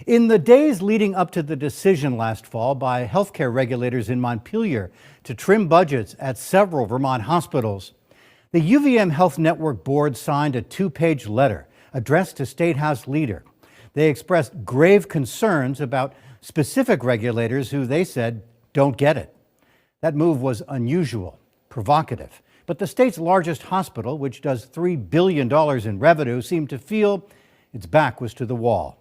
In the days leading up to the decision last fall by healthcare regulators in Montpelier to trim budgets at several Vermont hospitals, the UVM Health Network board signed a two-page letter addressed to State House leader. They expressed grave concerns about specific regulators who they said don't get it. That move was unusual, provocative, but the state's largest hospital, which does $3 billion in revenue, seemed to feel its back was to the wall.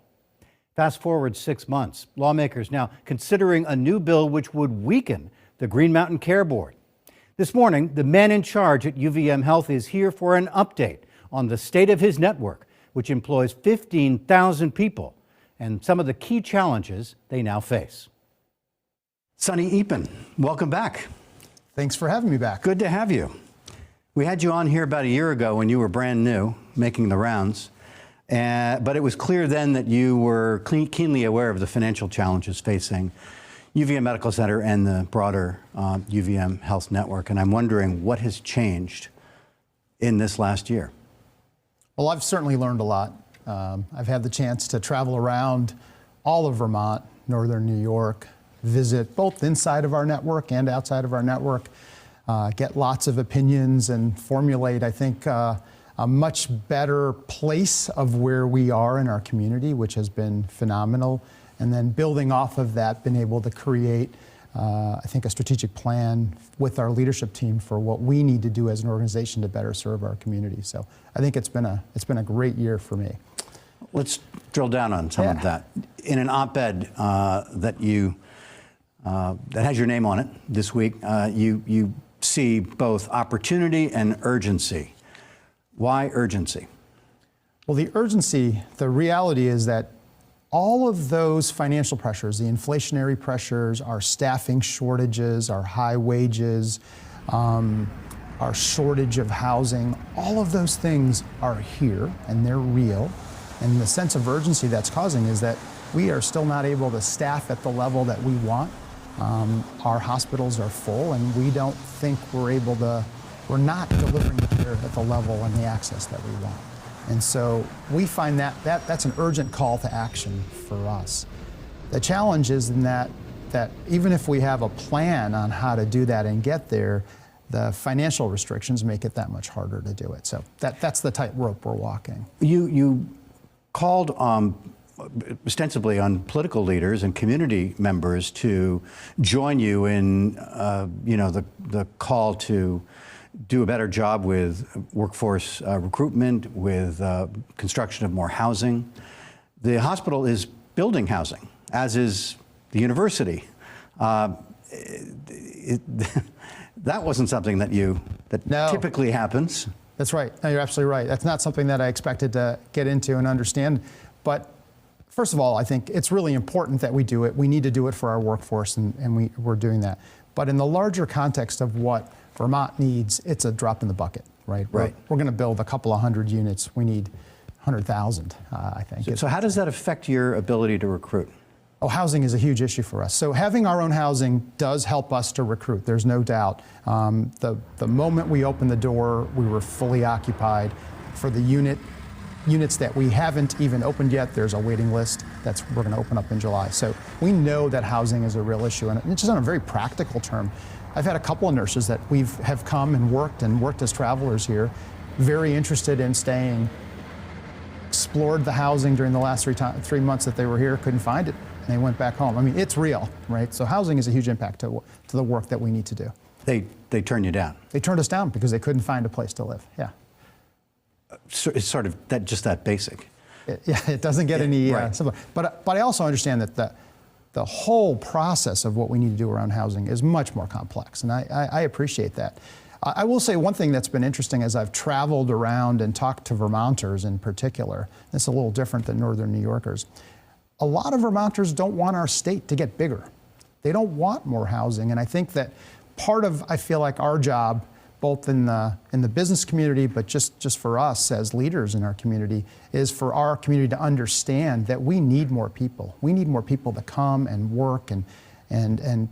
Fast forward 6 months, lawmakers now considering a new bill which would weaken the Green Mountain Care Board. This morning, the man in charge at UVM Health is here for an update on the state of his network, which employs 15,000 people, and some of the key challenges they now face. Sonny Eapen, welcome back. Thanks for having me back. Good to have you. We had you on here about a year ago when you were brand new, making the rounds. But it was clear then that you were keenly aware of the financial challenges facing UVM Medical Center and the broader UVM Health Network. And I'm wondering what has changed in this last year? Well, I've certainly learned a lot. I've had the chance to travel around all of Vermont, northern New York, visit both inside of our network and outside of our network, get lots of opinions and formulate, I think, a much better place of where we are in our community, which has been phenomenal. And then building off of that, been able to create, I think, a strategic plan with our leadership team for what we need to do as an organization to better serve our community. So I think it's been a great year for me. Let's drill down on some of that. In an op-ed that has your name on it this week, you see both opportunity and urgency. Why urgency? Well, the urgency, the reality is that all of those financial pressures, the inflationary pressures, our staffing shortages, our high wages, our shortage of housing, all of those things are here and they're real. And the sense of urgency that's causing is that we are still not able to staff at the level that we want. Our hospitals are full and we don't think we're not delivering care at the level and the access that we want. And so we find that's an urgent call to action for us. The challenge is in that even if we have a plan on how to do that and get there, the financial restrictions make it that much harder to do it. So that's the tightrope we're walking. You called ostensibly on political leaders and community members to join you in the call to do a better job with workforce recruitment, with construction of more housing. The hospital is building housing, as is the university. That wasn't something that typically happens. That's right. No, you're absolutely right. That's not something that I expected to get into and understand. But first of all, I think it's really important that we do it. We need to do it for our workforce, and we're doing that. But in the larger context of what Vermont needs, it's a drop in the bucket, right? Right. We're going to build a couple of hundred units. We need 100,000, I think. So how does that affect your ability to recruit? Oh, housing is a huge issue for us. So having our own housing does help us to recruit, there's no doubt. The moment we opened the door, we were fully occupied. For the units that we haven't even opened yet, there's a waiting list we're going to open up in July. So we know that housing is a real issue, and it's just on a very practical term. I've had a couple of nurses that have come and worked as travelers here, very interested in staying, explored the housing during the last 3 months that they were here, couldn't find it, and they went back home. I mean, it's real, right? So housing is a huge impact to the work that we need to do. They turned you down? They turned us down because they couldn't find a place to live, yeah. So it's sort of just that basic. It doesn't get any simpler. But I also understand that the whole process of what we need to do around housing is much more complex, and I appreciate that. I will say one thing that's been interesting as I've traveled around and talked to Vermonters in particular. It's a little different than northern New Yorkers. A lot of Vermonters don't want our state to get bigger. They don't want more housing, and I think that I feel like our job, both in the business community, but just for us as leaders in our community, is for our community to understand that we need more people. We need more people to come and work and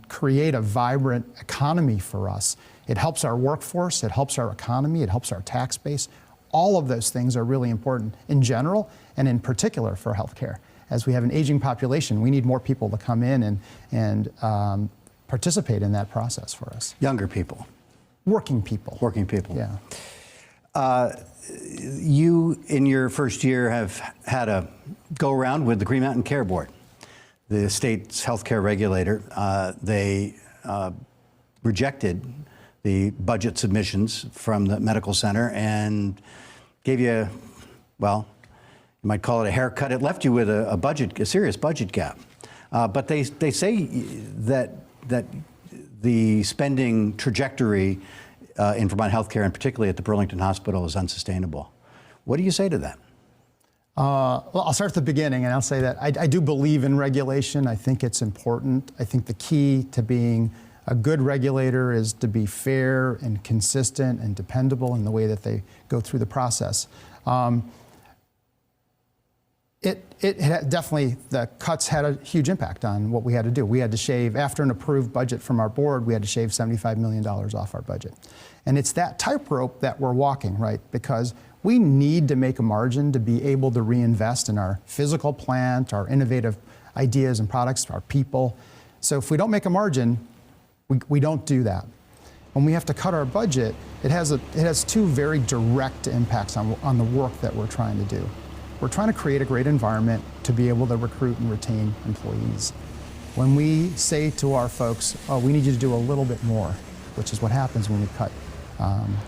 create a vibrant economy for us. It helps our workforce, it helps our economy, it helps our tax base. All of those things are really important in general and in particular for healthcare. as we have an aging population, we need more people to come in and participate in that process for us. Younger people. Working people. Working people. Yeah. You, in your first year, have had a go-around with the Green Mountain Care Board, the state's healthcare regulator. They rejected the budget submissions from the medical center and gave you, well, you might call it a haircut. It left you with a serious budget gap. But they say that the spending trajectory in Vermont healthcare, and particularly at the Burlington Hospital, is unsustainable. What do you say to that? Well, I'll start at the beginning, and I'll say that I do believe in regulation. I think it's important. I think the key to being a good regulator is to be fair and consistent and dependable in the way that they go through the process. Definitely, the cuts had a huge impact on what we had to do. We had to shave, after an approved budget from our board, we had to shave $75 million off our budget. And it's that tightrope that we're walking, right? Because we need to make a margin to be able to reinvest in our physical plant, our innovative ideas and products, our people. So if we don't make a margin, we don't do that. When we have to cut our budget, it has two very direct impacts on the work that we're trying to do. We're trying to create a great environment to be able to recruit and retain employees. When we say to our folks, oh, we need you to do a little bit more, which is what happens when we cut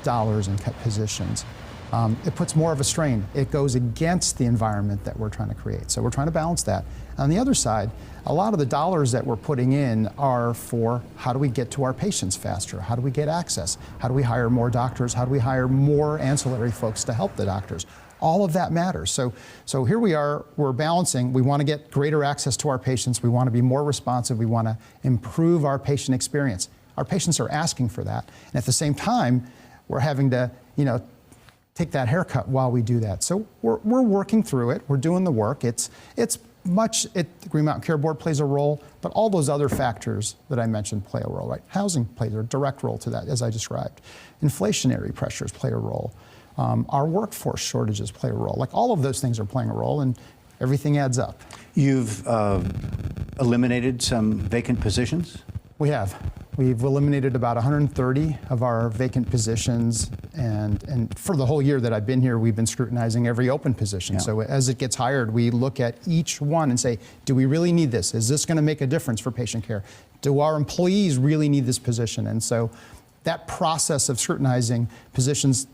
dollars and cut positions, it puts more of a strain. It goes against the environment that we're trying to create. So we're trying to balance that. On the other side, a lot of the dollars that we're putting in are for how do we get to our patients faster? How do we get access? How do we hire more doctors? How do we hire more ancillary folks to help the doctors? All of that matters. So here we are, we're balancing. We want to get greater access to our patients. We want to be more responsive. We want to improve our patient experience. Our patients are asking for that. And at the same time, we're having to, take that haircut while we do that. So we're working through it. We're doing the work. The Green Mountain Care Board plays a role, but all those other factors that I mentioned play a role, right? Housing plays a direct role to that, as I described. Inflationary pressures play a role. Our workforce shortages play a role. Like, all of those things are playing a role, and everything adds up. You've eliminated some vacant positions? We have. We've eliminated about 130 of our vacant positions, and for the whole year that I've been here, we've been scrutinizing every open position. Yeah. So as it gets hired, we look at each one and say, do we really need this? Is this going to make a difference for patient care? Do our employees really need this position? And so that process of scrutinizing positions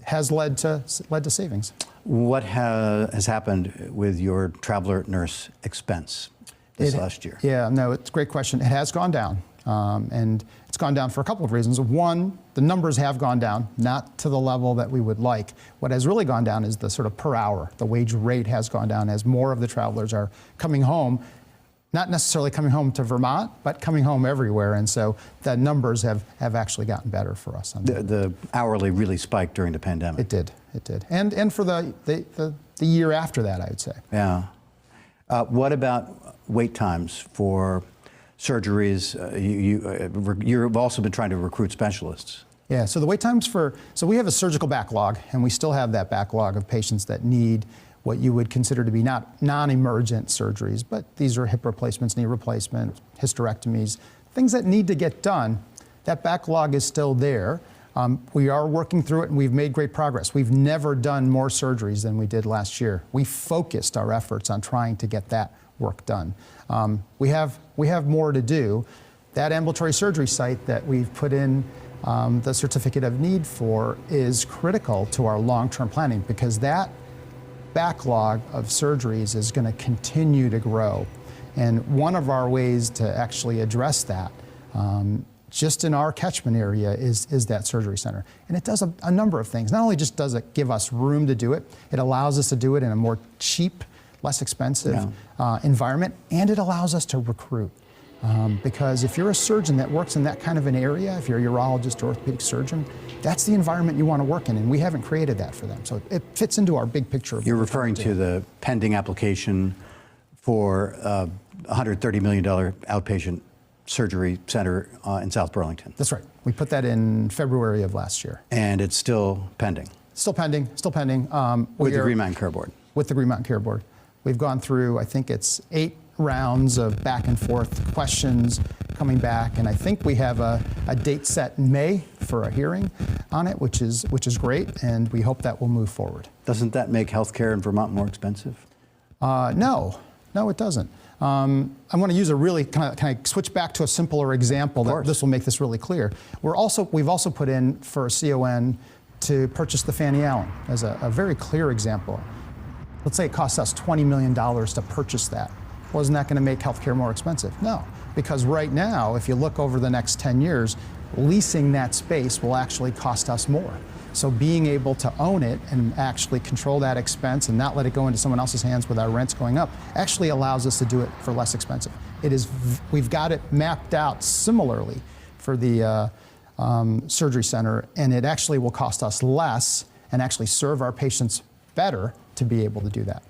has led to savings. What has happened with your traveler nurse expense this last year? Yeah, no, it's a great question. It has gone down, and it's gone down for a couple of reasons. One, the numbers have gone down, not to the level that we would like. What has really gone down is the sort of per hour. The wage rate has gone down as more of the travelers are coming home, not necessarily coming home to Vermont, but coming home everywhere. And so the numbers have actually gotten better for us. The hourly really spiked during the pandemic. It did. And for the year after that, I would say. Yeah. What about wait times for surgeries? You've also been trying to recruit specialists. Yeah, so the wait times so we have a surgical backlog, and we still have that backlog of patients that need what you would consider to be not non-emergent surgeries, but these are hip replacements, knee replacements, hysterectomies, things that need to get done. That backlog is still there. We are working through it, and we've made great progress. We've never done more surgeries than we did last year. We focused our efforts on trying to get that work done. We have more to do. That ambulatory surgery site that we've put in the certificate of need for is critical to our long-term planning, because that backlog of surgeries is going to continue to grow. And one of our ways to actually address that, just in our catchment area, is that surgery center. And it does a number of things. Not only just does it give us room to do it, it allows us to do it in a more cheap, less expensive environment, and it allows us to recruit. Because if you're a surgeon that works in that kind of an area, if you're a urologist or orthopedic surgeon, that's the environment you want to work in, and we haven't created that for them. So it fits into our big picture. You're referring to the pending application for a $130 million outpatient surgery center in South Burlington. That's right. We put that in February of last year. And it's still pending? Still pending. With the Green Mountain Care Board? With the Green Mountain Care Board. We've gone through, I think it's 8 rounds of back and forth questions coming back, and I think we have a date set in May for a hearing on it, which is great, and we hope that will move forward. Doesn't that make healthcare in Vermont more expensive? No, it doesn't. I want to use a really can I switch back to a simpler example that this will make this really clear. We've also put in for a CON to purchase the Fanny Allen as a very clear example. Let's say it costs us $20 million to purchase that. Well, isn't that going to make healthcare more expensive? No, because right now, if you look over the next 10 years, leasing that space will actually cost us more. So being able to own it and actually control that expense and not let it go into someone else's hands with our rents going up actually allows us to do it for less expensive. We've got it mapped out similarly for the surgery center, and it actually will cost us less and actually serve our patients better to be able to do that.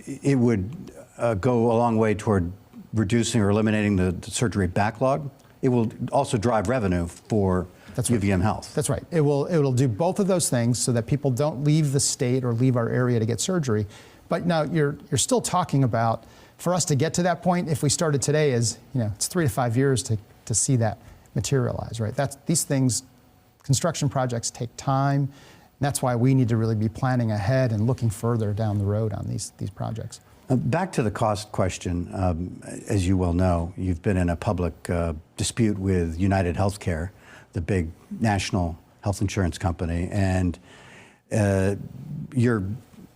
It would go a long way toward reducing or eliminating the surgery backlog. It will also drive revenue for UVM Health. That's right. It'll do both of those things so that people don't leave the state or leave our area to get surgery. But now you're still talking about, for us to get to that point, if we started today, it's 3 to 5 years to see that materialize, right? These things, construction projects take time. And that's why we need to really be planning ahead and looking further down the road on these projects. Back to the cost question, as you well know, you've been in a public dispute with United Healthcare, the big national health insurance company, and you're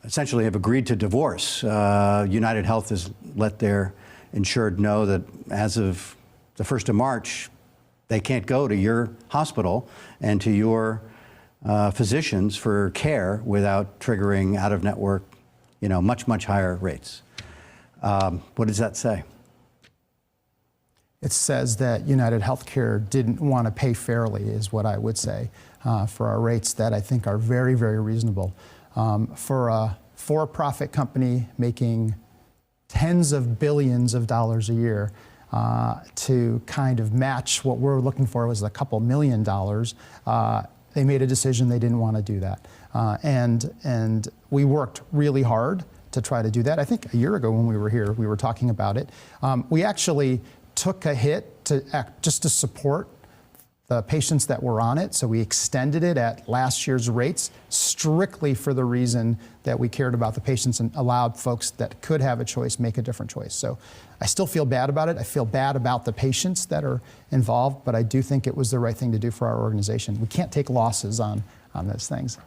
essentially have agreed to divorce. United Health has let their insured know that as of the 1st of March, they can't go to your hospital and to your physicians for care without triggering out-of-network, much higher rates. What does that say? It says that United Healthcare didn't want to pay fairly, is what I would say, for our rates that I think are very, very reasonable. For a for-profit company making tens of billions of dollars a year, to kind of match what we're looking for was a couple $1 million, they made a decision they didn't want to do that. And we worked really hard to try to do that. I think a year ago when we were here, we were talking about it. We actually took a hit just to support the patients that were on it. So we extended it at last year's rates strictly for the reason that we cared about the patients and allowed folks that could have a choice make a different choice. So I still feel bad about it. I feel bad about the patients that are involved, but I do think it was the right thing to do for our organization. We can't take losses on those things.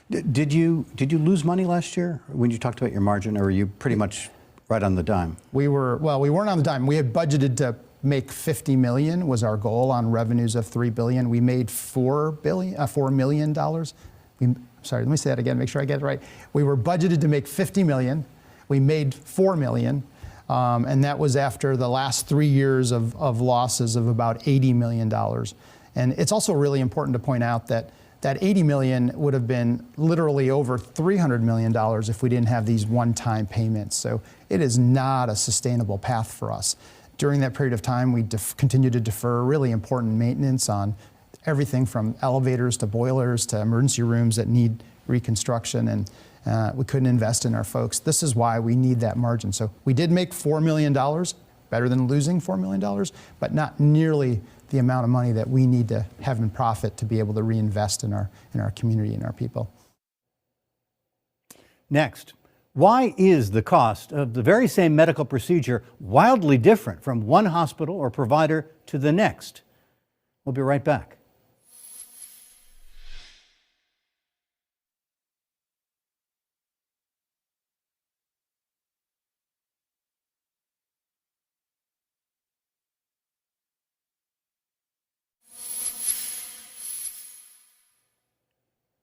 Did you lose money last year when you talked about your margin, or were you pretty much right on the dime? We weren't on the dime. We had budgeted to make $50 million was our goal on revenues of $3 billion. We made $4 million. Sorry, let me say that again, make sure I get it right. We were budgeted to make $50 million. We made $4 million. And that was after the last 3 years of losses of about $80 million. And it's also really important to point out that that $80 million would have been literally over $300 million if we didn't have these one-time payments. So it is not a sustainable path for us. During that period of time, we continued to defer really important maintenance on everything from elevators to boilers to emergency rooms that need reconstruction, and we couldn't invest in our folks. This is why we need that margin. So we did make $4 million, better than losing $4 million, but not nearly the amount of money that we need to have in profit to be able to reinvest in our community and our people. Next, why is the cost of the very same medical procedure wildly different from one hospital or provider to the next? We'll be right back.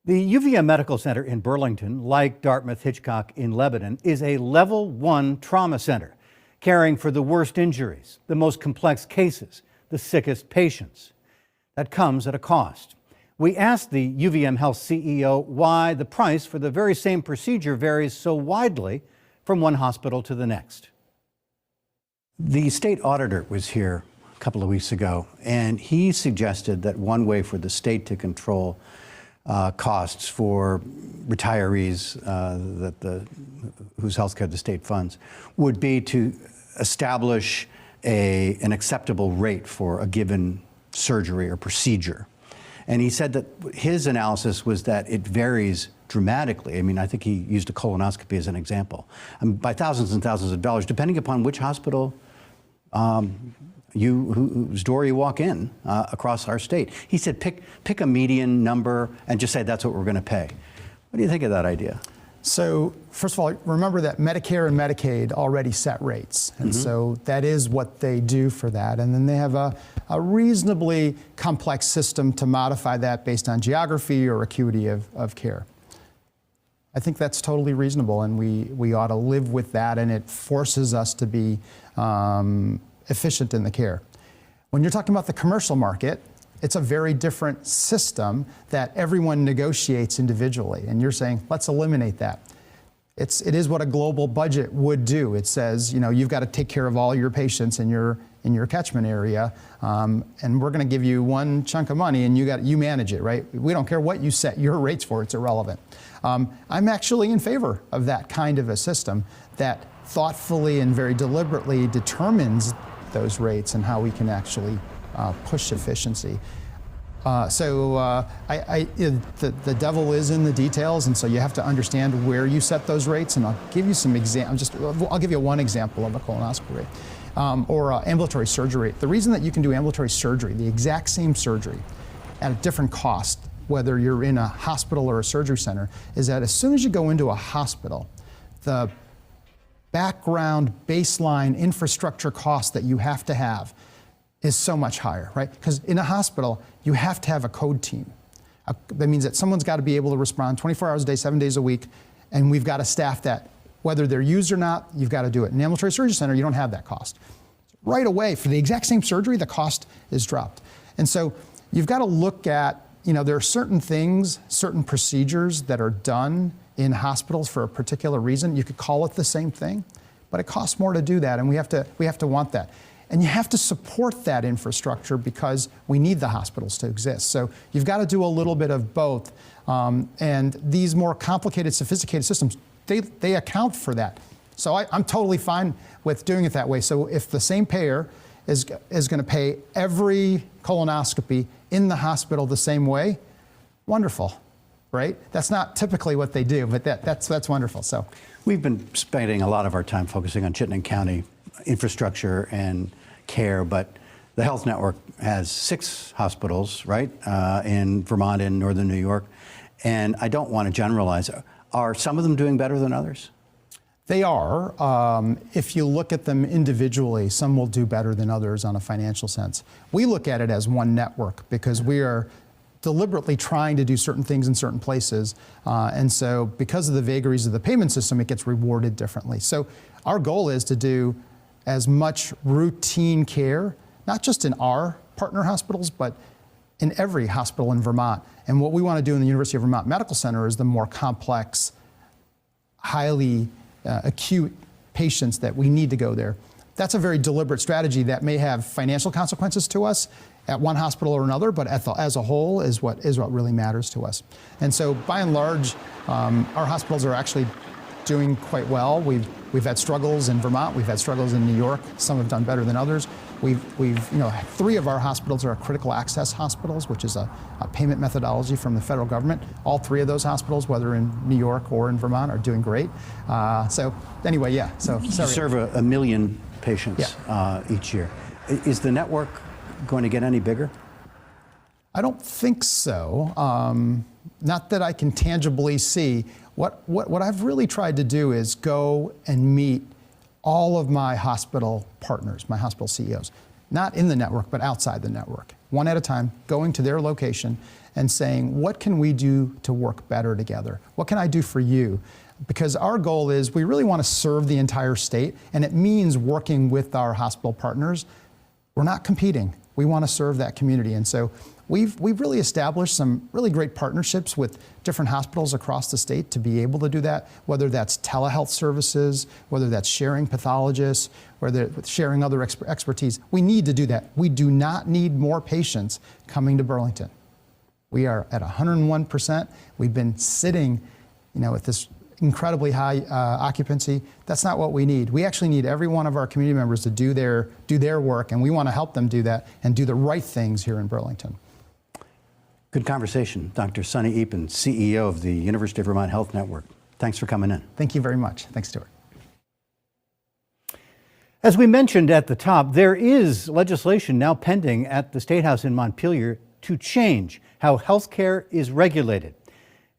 The UVM Medical Center in Burlington, like Dartmouth-Hitchcock in Lebanon, is a level 1 trauma center, caring for the worst injuries, the most complex cases, the sickest patients. That comes at a cost. We asked the UVM Health CEO why the price for the very same procedure varies so widely from one hospital to the next. The state auditor was here a couple of weeks ago, and he suggested that one way for the state to control costs for retirees whose health care the state funds would be to establish an acceptable rate for a given surgery or procedure. And he said that his analysis was that it varies dramatically. I mean, I think he used a colonoscopy as an example, by thousands and thousands of dollars, depending upon which hospital whose door you walk in across our state. He said, pick a median number and just say that's what we're going to pay. What do you think of that idea? So first of all, remember that Medicare and Medicaid already set rates. And so that is what they do for that. And then they have a reasonably complex system to modify that based on geography or acuity of care. I think that's totally reasonable, and we ought to live with that, and it forces us to be efficient in the care. When you're talking about the commercial market, it's a very different system that everyone negotiates individually, and you're saying, let's eliminate that. It is what a global budget would do. It says, you know, you've got to take care of all your patients in your catchment area, and we're going to give you one chunk of money, and you manage it, right? We don't care what you set your rates for; it's irrelevant. I'm actually in favor of that kind of a system that thoughtfully and very deliberately determines those rates and how we can actually push efficiency. The devil is in the details, and so you have to understand where you set those rates. And I'll give you some I'll give you one example of a colonoscopy rate or ambulatory surgery. The reason that you can do ambulatory surgery, the exact same surgery, at a different cost, whether you're in a hospital or a surgery center, is that as soon as you go into a hospital, the background baseline infrastructure cost that you have to have is so much higher, right? Because in a hospital, you have to have a code team. That means that someone's got to be able to respond 24 hours a day, 7 days a week, and we've got a staff that, whether they're used or not, you've got to do it. In an ambulatory surgery center, you don't have that cost. Right away, for the exact same surgery, the cost is dropped. And so you've got to look at, there are certain things, certain procedures that are done in hospitals for a particular reason. You could call it the same thing, but it costs more to do that, and we have to want that. And you have to support that infrastructure because we need the hospitals to exist. So you've got to do a little bit of both. And these more complicated, sophisticated systems, they account for that. So I'm totally fine with doing it that way. So if the same payer is going to pay every colonoscopy in the hospital the same way, wonderful, right? That's not typically what they do, but that's wonderful. So we've been spending a lot of our time focusing on Chittenden County infrastructure and care, but the health network has 6 hospitals, right, in Vermont and northern New York, and I don't want to generalize. Are some of them doing better than others? They are. If you look at them individually, some will do better than others on a financial sense. We look at it as one network because we are deliberately trying to do certain things in certain places. And so because of the vagaries of the payment system, it gets rewarded differently. So our goal is to do as much routine care, not just in our partner hospitals, but in every hospital in Vermont. And what we want to do in the University of Vermont Medical Center is the more complex, highly acute patients that we need to go there. That's a very deliberate strategy that may have financial consequences to us at one hospital or another, but as a whole is what really matters to us. And so by and large, our hospitals are actually doing quite well. We've had struggles in Vermont, we've had struggles in New York. Some have done better than others. We've 3 of our hospitals are critical access hospitals, which is a payment methodology from the federal government. All 3 of those hospitals, whether in New York or in Vermont, are doing great. So anyway, yeah. So you serve a million patients each year. Is the network going to get any bigger? I don't think so. Not that I can tangibly see. What I've really tried to do is go and meet all of my hospital partners, my hospital CEOs, not in the network, but outside the network, one at a time, going to their location and saying, what can we do to work better together? What can I do for you? Because our goal is we really want to serve the entire state, and it means working with our hospital partners. We're not competing. We want to serve that community. And so we've really established some really great partnerships with different hospitals across the state to be able to do that, whether that's telehealth services, whether that's sharing pathologists, whether sharing other expertise. We need to do that. We do not need more patients coming to Burlington. We are at 101%. We've been sitting, at this incredibly high occupancy. That's not what we need. We actually need every one of our community members to do their work, and we want to help them do that and do the right things here in Burlington. Good conversation. Dr. Sunny Eapen, CEO of the University of Vermont Health Network. Thanks for coming in. Thank you very much. Thanks, Stuart. As we mentioned at the top, there is legislation now pending at the State House in Montpelier to change how healthcare is regulated.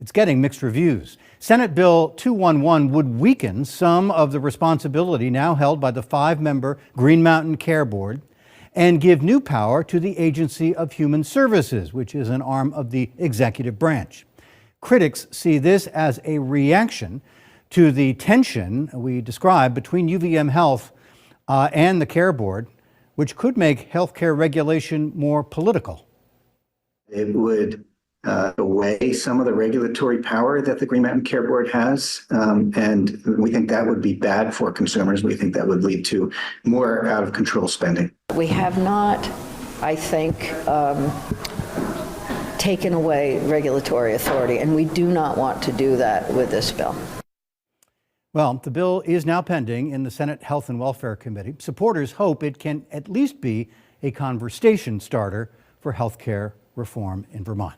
It's getting mixed reviews. Senate Bill 211 would weaken some of the responsibility now held by the 5-member Green Mountain Care Board and give new power to the Agency of Human Services, which is an arm of the executive branch. Critics see this as a reaction to the tension we described between UVM Health and the Care Board, which could make healthcare regulation more political. It would away some of the regulatory power that the Green Mountain Care Board has, and we think that would be bad for consumers. We think that would lead to more out of control spending. We have not, I think, taken away regulatory authority, and we do not want to do that with this bill. Well, the bill is now pending in the Senate Health and Welfare Committee. Supporters hope it can at least be a conversation starter for health care reform in Vermont.